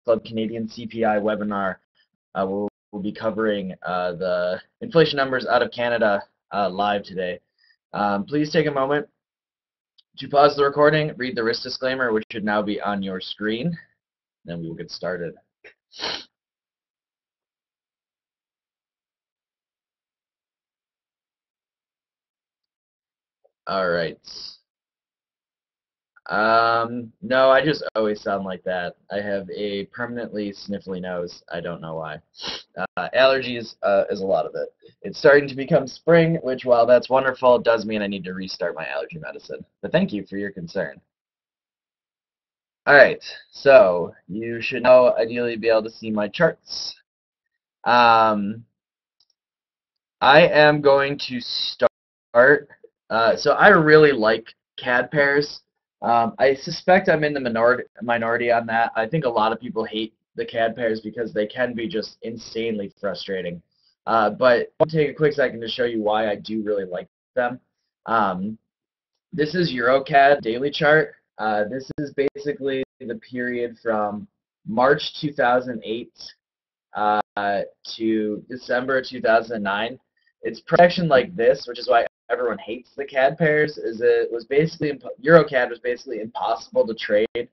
Club Canadian CPI webinar. We'll be covering the inflation numbers out of Canada live today. Please take a moment to pause the recording, read the risk disclaimer, which should now be on your screen. Then we will get started. All right. No, I just always sound like that. I have a permanently sniffly nose. I don't know why. Allergies is a lot of it. It's starting to become spring, which, while that's wonderful, does mean I need to restart my allergy medicine. But thank you for your concern. All right, so you should now ideally be able to see my charts. I am going to start. So I really like CAD pairs. I suspect I'm in the minority on that. I think a lot of people hate the CAD pairs because they can be just insanely frustrating. But I'll take a quick second to show you why I do really like them. This is EuroCAD daily chart. This is basically the period from March 2008 to December 2009. It's projection like this, which is why everyone hates the CAD pairs. Is it was basically EuroCAD was basically impossible to trade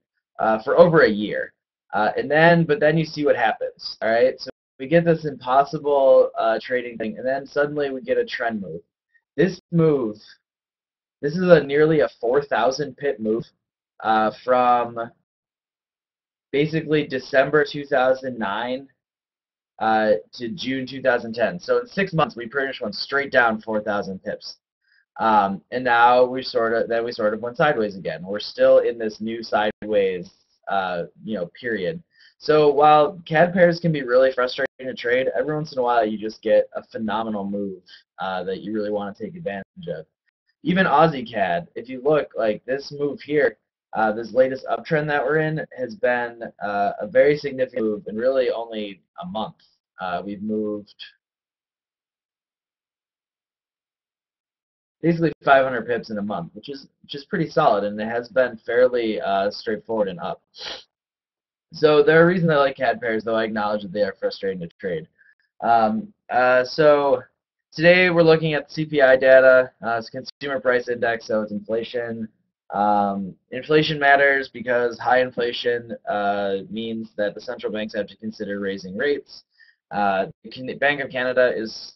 for over a year, but then you see what happens. All right, so we get this impossible trading thing, and then suddenly we get a trend move. This is nearly a 4,000 pip move from basically December 2009 to June 2010. So in 6 months, we pretty much went straight down 4,000 pips. And now we sort of went sideways again. We're still in this new sideways, period. So while CAD pairs can be really frustrating to trade, every once in a while you just get a phenomenal move that you really want to take advantage of. Even Aussie CAD, if you look, like this move here, this latest uptrend that we're in has been a very significant move in really only a month. We've moved basically 500 pips in a month, which is pretty solid, and it has been fairly straightforward and up. So there are reasons I like CAD pairs, though I acknowledge that they are frustrating to trade. So today we're looking at CPI data. It's consumer price index, so it's inflation. Inflation matters because high inflation means that the central banks have to consider raising rates. The Bank of Canada is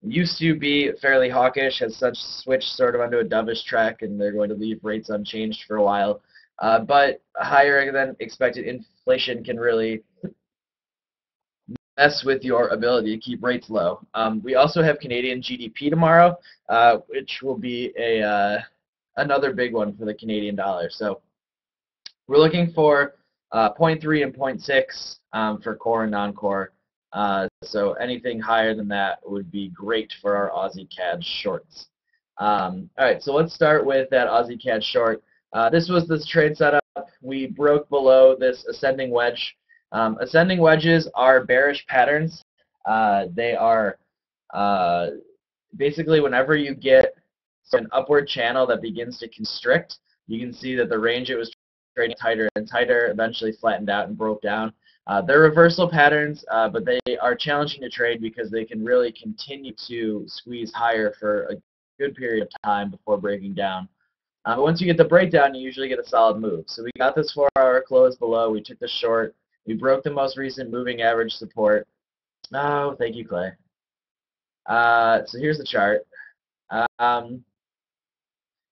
used to be fairly hawkish, has such switched sort of onto a dovish track, and they're going to leave rates unchanged for a while. But higher than expected inflation can really mess with your ability to keep rates low. We also have Canadian GDP tomorrow, which will be another big one for the Canadian dollar. So we're looking for 0.3 and 0.6 for core and non-core. So anything higher than that would be great for our Aussie CAD shorts. All right, so let's start with that Aussie CAD short. This was this trade setup. We broke below this ascending wedge. Ascending wedges are bearish patterns. They are basically whenever you get an upward channel that begins to constrict, you can see that the range it was trading tighter and tighter eventually flattened out and broke down. They're reversal patterns, but they are challenging to trade because they can really continue to squeeze higher for a good period of time before breaking down. But once you get the breakdown, you usually get a solid move. So we got this 4-hour close below. We took the short. We broke the most recent moving average support. Oh, thank you, Clay. So here's the chart.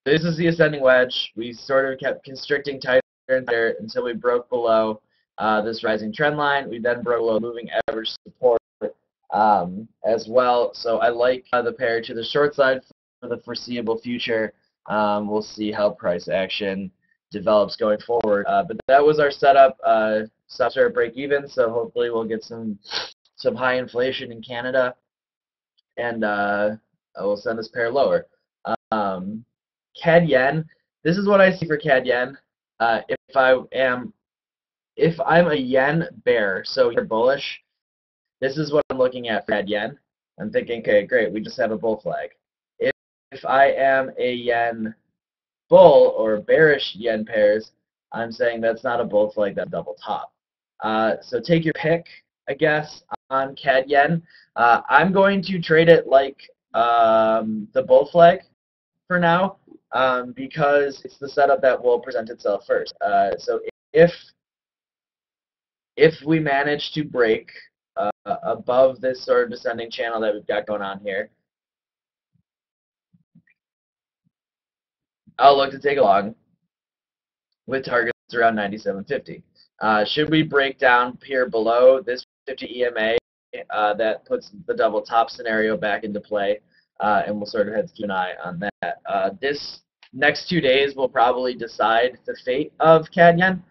This is the ascending wedge. We sort of kept constricting tighter and tighter until we broke below this rising trend line. We then broke below moving average support as well. So I like the pair to the short side for the foreseeable future. We'll see how price action develops going forward. But that was our setup. Stops are at break even, so hopefully we'll get some high inflation in Canada, and we'll send this pair lower. CAD yen. This is what I see for CAD yen. If I'm a yen bear, so you're bullish, this is what I'm looking at for CAD yen. I'm thinking, okay, great, we just have a bull flag. If I am a yen bull or bearish yen pairs, I'm saying that's not a bull flag, that's double top. So take your pick, I guess, on CAD Yen. I'm going to trade it like the bull flag for now, because it's the setup that will present itself first. So if we manage to break above this sort of descending channel that we've got going on here, I'll look to take a long with targets around 97.50. Should we break down here below this 50 EMA, that puts the double top scenario back into play, and we'll sort of have to keep an eye on that. This next 2 days will probably decide the fate of CAD Yen.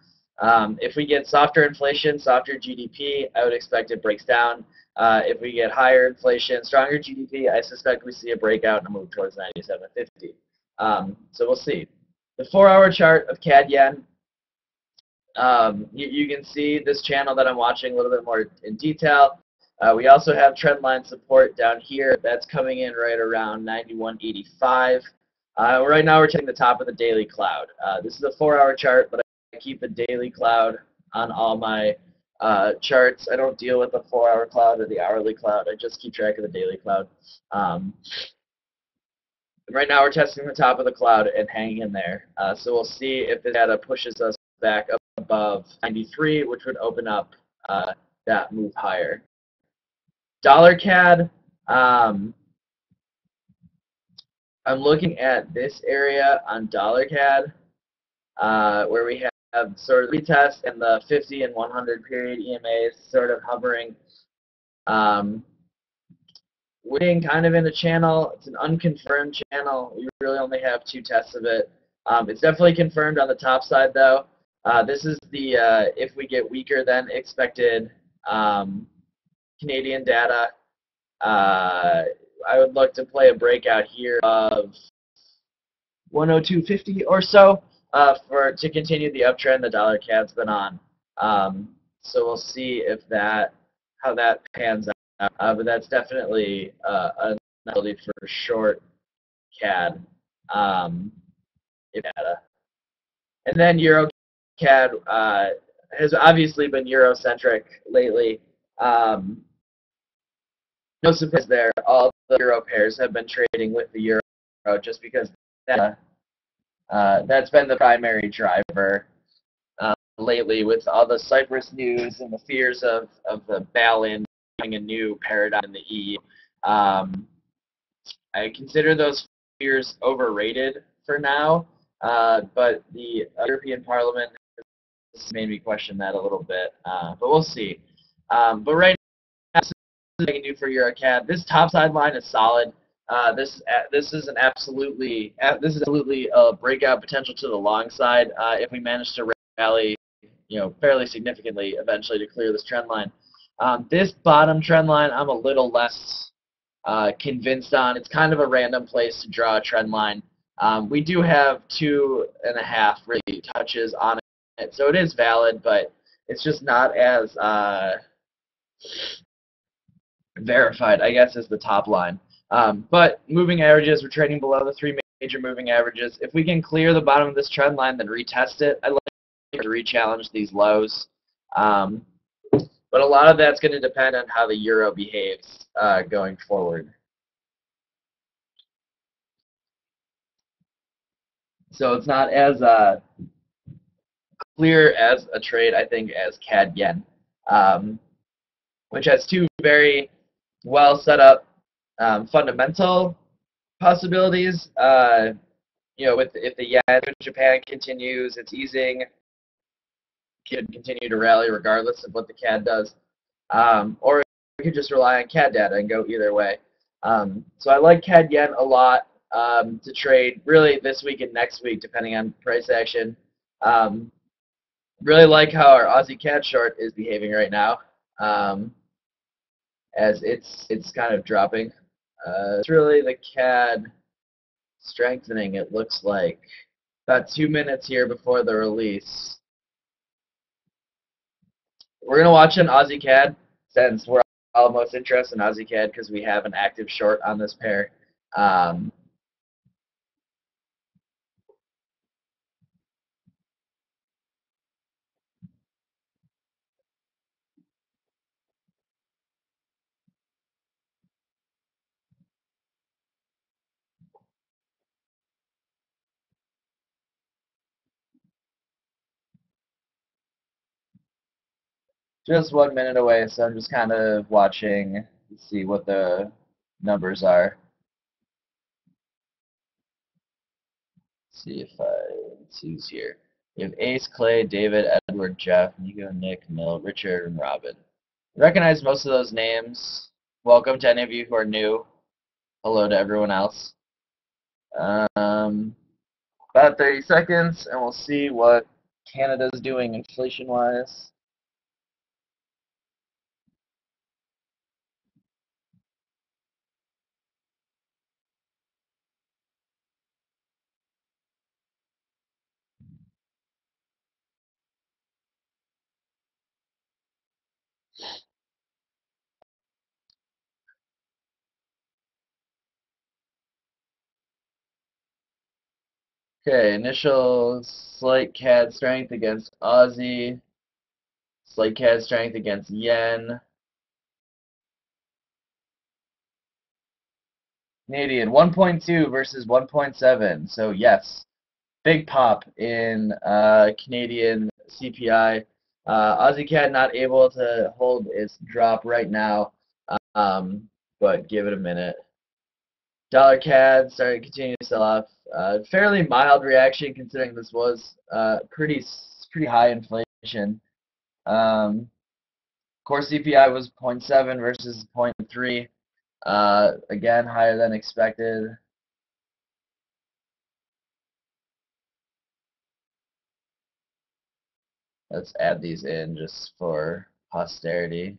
If we get softer inflation, softer GDP, I would expect it breaks down. If we get higher inflation, stronger GDP, I suspect we see a breakout and a move towards 97.50. So we'll see. The 4-hour chart of CAD Yen, you can see this channel that I'm watching a little bit more in detail. We also have trend line support down here. That's coming in right around 91.85. Right now we're taking the top of the daily cloud. This is a 4-hour chart, but I keep the daily cloud on all my charts. I don't deal with the 4-hour cloud or the hourly cloud. I just keep track of the daily cloud. Right now we're testing the top of the cloud and hanging in there. So we'll see if the data pushes us back up above 93, which would open up that move higher. Dollar CAD, I'm looking at this area on dollar CAD, where we have sort of retest and the 50 and 100 period EMAs sort of hovering. We're being kind of in a channel. It's an unconfirmed channel. We really only have 2 tests of it. It's definitely confirmed on the top side, though. This is the if we get weaker than expected Canadian data. I would look to play a breakout here of 102.50 or so to continue the uptrend the dollar CAD's been on. So we'll see if how that pans out. But that's definitely an ability for short CAD data. And then Euro CAD has obviously been Eurocentric lately. No surprise there. All the Euro pairs have been trading with the Euro just because that's been the primary driver lately, with all the Cyprus news and the fears of the bail-in being a new paradigm in the EU. I consider those fears overrated for now, but the European Parliament has made me question that a little bit. But we'll see. But right now, this is what I can do for EuroCAD. This top side line is solid. This is absolutely a breakout potential to the long side if we manage to rally, fairly significantly eventually to clear this trend line. This bottom trend line, I'm a little less convinced on. It's kind of a random place to draw a trend line. We do have 2.5 really touches on it, so it is valid, but it's just not as verified, I guess, as the top line. But moving averages, we're trading below the 3 major moving averages. If we can clear the bottom of this trend line, then retest it. I'd like to re-challenge these lows. But a lot of that's going to depend on how the euro behaves going forward. So it's not as clear as a trade, I think, as CAD Yen, which has 2 very well set up fundamental possibilities. If the yen in Japan continues its easing, could continue to rally regardless of what the CAD does, or we could just rely on CAD data and go either way. So I like CAD Yen a lot to trade really this week and next week, depending on price action. Really like how our Aussie CAD short is behaving right now, as it's kind of dropping. It's really the CAD strengthening, it looks like. About 2 minutes here before the release. We're going to watch an Aussie CAD since we're all most interested in Aussie CAD because we have an active short on this pair. just 1 minute away, so I'm just kind of watching to see what the numbers are. See if let's see who's here. We have Ace, Clay, David, Edward, Jeff, Nico, Nick, Mill, Richard, and Robin. Recognize most of those names. Welcome to any of you who are new. Hello to everyone else. About 30 seconds, and we'll see what Canada's doing inflation-wise. Okay, initial slight CAD strength against Aussie, slight CAD strength against Yen. Canadian 1.2 versus 1.7. So yes, big pop in Canadian CPI. Aussie CAD not able to hold its drop right now, but give it a minute. Dollar CAD starting to continue to sell off. Fairly mild reaction considering this was pretty high inflation. Core CPI was 0.7 versus 0.3. Again, higher than expected. Let's add these in just for posterity.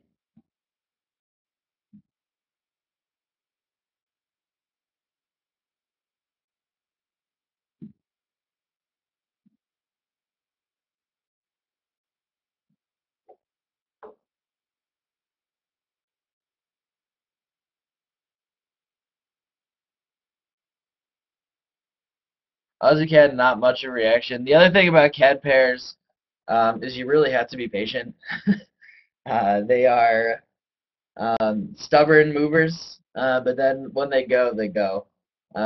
Aussie CAD, not much of a reaction. The other thing about CAD pairs is you really have to be patient. They are stubborn movers, but then when they go, they go.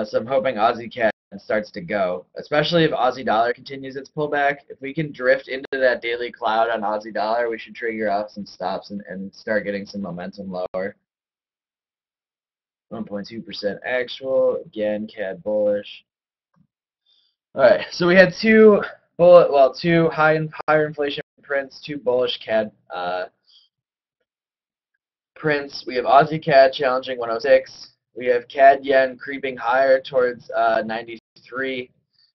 So I'm hoping Aussie CAD starts to go, especially if Aussie dollar continues its pullback. If we can drift into that daily cloud on Aussie dollar, we should trigger off some stops and start getting some momentum lower. 1.2% actual. Again, CAD bullish. All right, so we had two higher inflation prints, two bullish CAD prints. We have Aussie CAD challenging 106. We have CAD Yen creeping higher towards 93.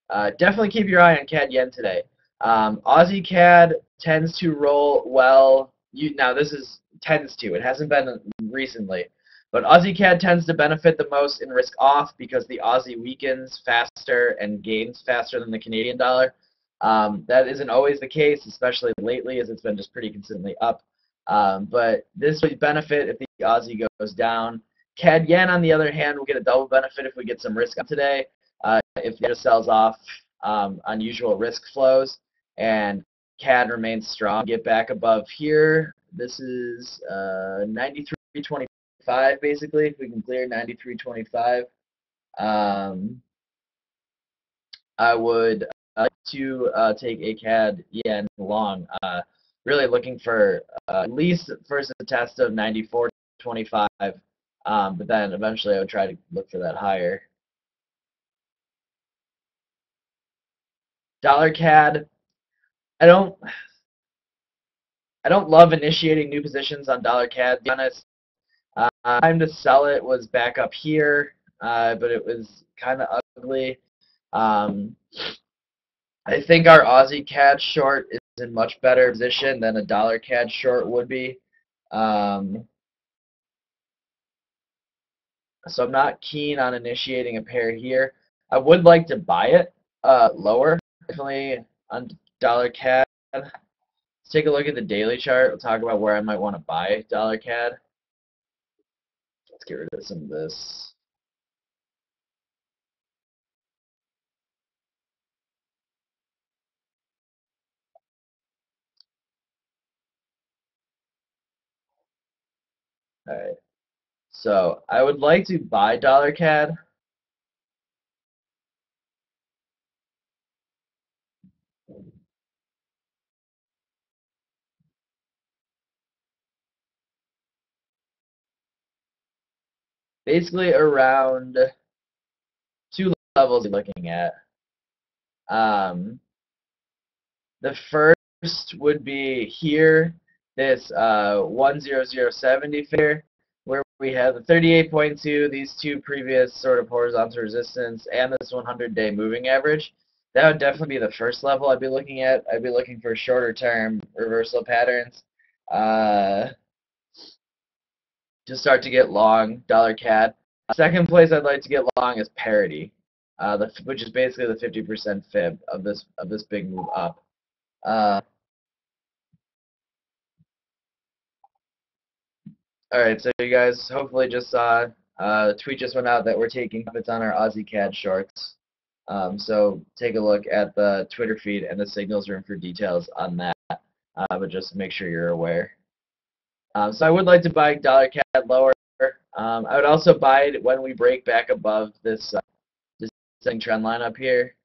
Definitely keep your eye on CAD Yen today. Aussie CAD tends to roll well. Now this is tends to. It hasn't been recently, but Aussie CAD tends to benefit the most in risk off because the Aussie weakens faster and gains faster than the Canadian dollar. That isn't always the case, especially lately, as it's been just pretty consistently up. But this would benefit if the Aussie goes down. CAD Yen, on the other hand, will get a double benefit if we get some risk on today. If it sells off unusual risk flows and CAD remains strong, get back above here. This is 93.25 basically. If we can clear 93.25, I would like to take a CAD Yen long. Really looking for at least first a test of 94.25, but then eventually I would try to look for that higher. Dollar CAD, I don't love initiating new positions on dollar CAD, to be honest. Time to sell it was back up here, but it was kind of ugly. I think our Aussie CAD short is in much better position than a dollar CAD short would be. So I'm not keen on initiating a pair here. I would like to buy it lower, definitely on dollar CAD. Let's take a look at the daily chart. We'll talk about where I might want to buy dollar CAD. Let's get rid of some of this. All right. So I would like to buy dollar CAD. basically around two levels you're looking at. The first would be here, this 10070 figure, where we have the 38.2, these two previous sort of horizontal resistance, and this 100-day moving average. That would definitely be the first level I'd be looking at. I'd be looking for shorter term reversal patterns to start to get long dollar CAD. Second place I'd like to get long is parity, which is basically the 50% fib of this big move up. All right, so you guys hopefully just saw the tweet just went out that we're taking profits on our Aussie CAD shorts. So take a look at the Twitter feed and the signals room for details on that. But just make sure you're aware. So I would like to buy dollar CAD lower. I would also buy it when we break back above this trend line up here,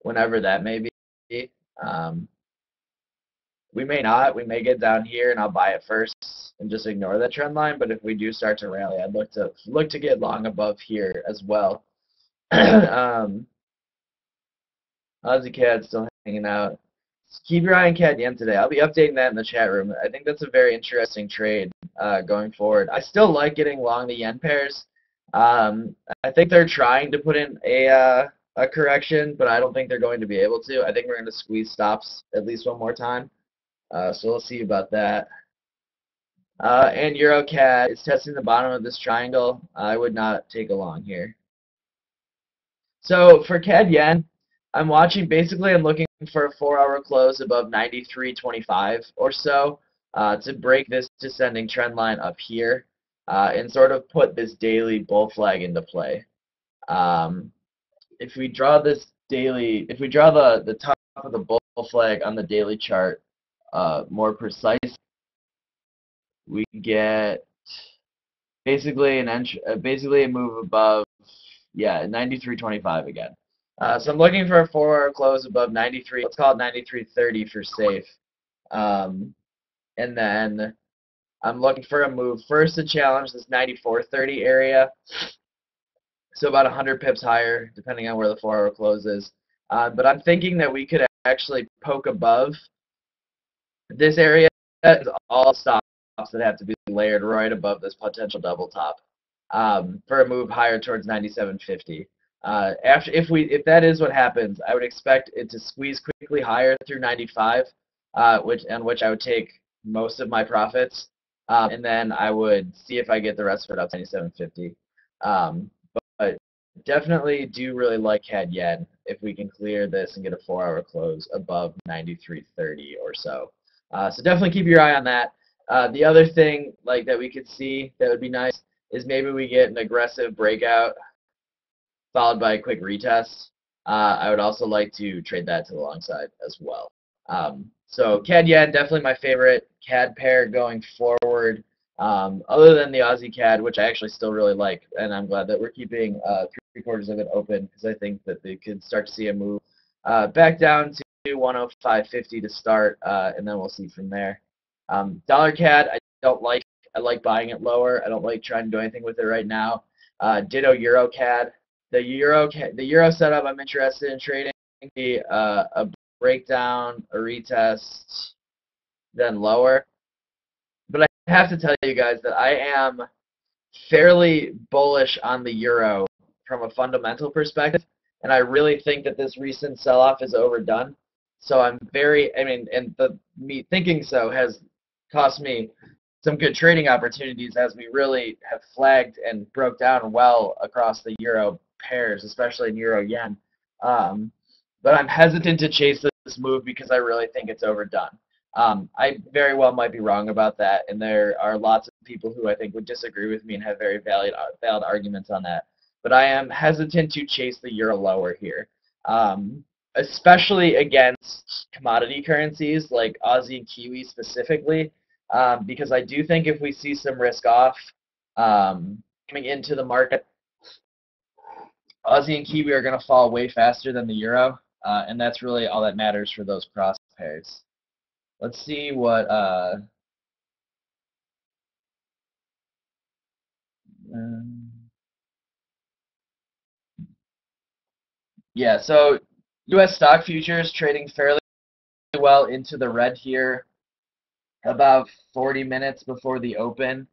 whenever that may be. We may not. We may get down here, and I'll buy it first and just ignore the trend line. But if we do start to rally, I'd look to get long above here as well. Aussie CAD still hanging out. Keep your eye on CAD yen today. I'll be updating that in the chat room. I think that's a very interesting trade going forward. I still like getting long the yen pairs. I think they're trying to put in a correction, but I don't think they're going to be able to. I think we're going to squeeze stops at least one more time. So we'll see about that. And EuroCAD is testing the bottom of this triangle. I would not take a long here. So for CAD yen, I'm looking for a 4-hour close above 93.25 or so to break this descending trend line up here and sort of put this daily bull flag into play. If we draw the top of the bull flag on the daily chart more precise, we get basically a move above, 93.25 again. So I'm looking for a 4-hour close above 93. Let's call it 93.30 for safe. And then I'm looking for a move first to challenge this 94.30 area. So about 100 pips higher, depending on where the 4-hour close is. But I'm thinking that we could actually poke above this area. All stops that have to be layered right above this potential double top for a move higher towards 97.50. If that is what happens, I would expect it to squeeze quickly higher through 95, which I would take most of my profits, and then I would see if I get the rest of it up to 97.50. But definitely do really like CAD yen if we can clear this and get a 4-hour close above 93.30 or so. So definitely keep your eye on that. The other thing that we could see that would be nice is maybe we get an aggressive breakout followed by a quick retest. I would also like to trade that to the long side as well. So CAD yen, definitely my favorite CAD pair going forward. Other than the Aussie CAD, which I actually still really like, and I'm glad that we're keeping 3/4 of it open because I think that they could start to see a move back down to 105.50 to start, and then we'll see from there. Dollar CAD, I don't like. I like buying it lower. I don't like trying to do anything with it right now. Ditto Euro CAD. The Euro setup I'm interested in trading. A breakdown, a retest, then lower. But I have to tell you guys that I am fairly bullish on the euro from a fundamental perspective, and I really think that this recent sell-off is overdone. So me thinking so has cost me some good trading opportunities as we really have flagged and broke down well across the euro pairs, especially in euro yen. But I'm hesitant to chase this move because I really think it's overdone. I very well might be wrong about that, and there are lots of people who I think would disagree with me and have very valid arguments on that. But I am hesitant to chase the euro lower here, especially against commodity currencies like Aussie and Kiwi specifically, because I do think if we see some risk off coming into the market, Aussie and Kiwi are going to fall way faster than the euro, and that's really all that matters for those cross pairs. Let's see what Yeah, so U.S. stock futures trading fairly well into the red here, about 40 minutes before the open.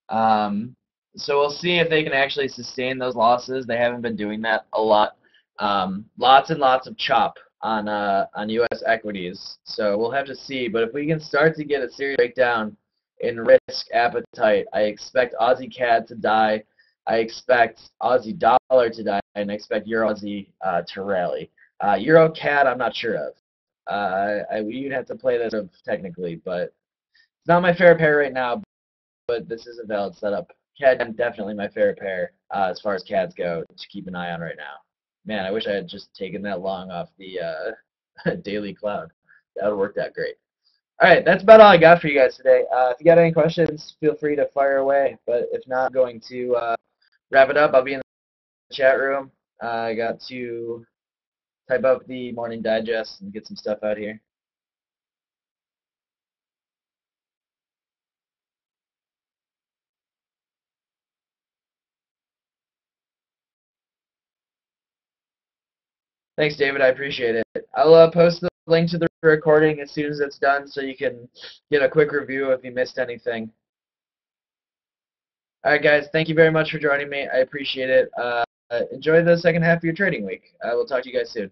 Um, so we'll see if they can actually sustain those losses. They haven't been doing that a lot. Lots and lots of chop on U.S. equities. So we'll have to see. But if we can start to get a serious breakdown in risk appetite, I expect Aussie CAD to die. I expect Aussie dollar to die, and I expect Euro Aussie to rally. Euro CAD, I'm not sure of. You'd have to play this technically, but it's not my favorite pair right now, but this is a valid setup. CAD definitely my favorite pair as far as CADs go to keep an eye on right now. Man, I wish I had just taken that long off the daily cloud. That would have worked out great. All right, that's about all I got for you guys today. If you got any questions, feel free to fire away. But if not, I'm going to wrap it up. I'll be in the chat room. I got to type up the morning digest and get some stuff out here. Thanks, David. I appreciate it. I'll post the link to the recording as soon as it's done so you can get a quick review if you missed anything. All right, guys. Thank you very much for joining me. I appreciate it. Enjoy the second half of your trading week. I will talk to you guys soon.